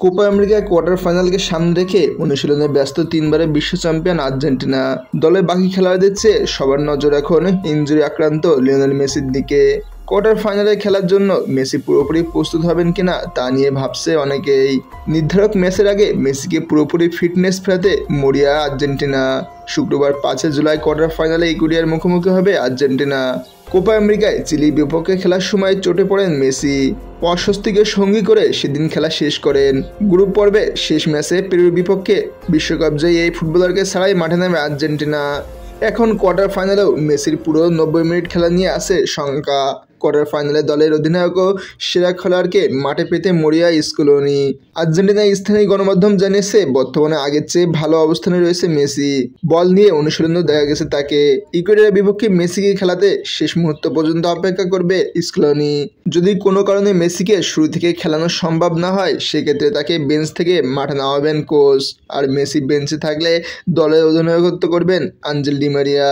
Copa আমেরিকায় quarter ফাইনালকে সামনে রেখে অনুশীলনে ব্যস্ত তিনবারের বিশ্ব চ্যাম্পিয়ন আর্জেন্টিনা। দলের বাকি খেলোয়াড়দের চেয়ে সবার নজর এখন ইনজুরি আক্রান্ত লিওনেল মেসির দিকে। কোয়ার্টার ফাইনালে খেলার জন্য মেসি পুরোপুরি প্রস্তুত হবেন কিনা তা নিয়ে ভাবছে অনেকেই। নির্ধারক ম্যাচের আগে মেসিকে পুরোপুরি ফিটনেস ফেরাতে মরিয়া আর্জেন্টিনা। শুক্রবার 5 জুলাই কোয়ার্টার ফাইনালে ইকুয়েডরের মুখোমুখি হবে আর্জেন্টিনা। কোপা আমেরিকায় চিলির বিপক্ষে খেলার সময় চোটে পড়েন মেসি। অস্বস্তিকে সঙ্গী করে সেদিন খেলা শেষ করেন। গ্রুপ পর্বে শেষ ম্যাচে পেরুর বিপক্ষে বিশ্বকাপ জয়ী এই ফুটবলারকে ছাড়াই মাঠে নামে আর্জেন্টিনা। এখন কোয়ার্টার ফাইনালেও মেসির পুরো 90 মিনিট খেলা নিয়ে আছে শঙ্কা। কোয়ার্টার ফাইনালে দলের অধিনায়ক ও সেরা খেলোয়াড়কে মাঠে পেতে মরিয়া স্কুলোনি। আর্জেন্টিনার স্থানীয় গণমাধ্যম জানিয়েছে বর্তমানে আগের চেয়ে ভালো অবস্থানে রয়েছে মেসি। বল নিয়ে অনুশীলনও দেখা গেছে তাকে। ইকুয়েডরের বিপক্ষে মেসিকে খেলাতে শেষ মুহূর্ত পর্যন্ত অপেক্ষা করবে স্কুলোনি। যদি কোনো কারণে মেসিকে শুরু থেকে খেলানো সম্ভব না হয় সেক্ষেত্রে তাকে বেঞ্চ থেকে মাঠে নামাবেন কোচ। আর মেসি বেঞ্চে থাকলে দলের অধিনায়কত্ব করবেন আঞ্জেল ডি মারিয়া।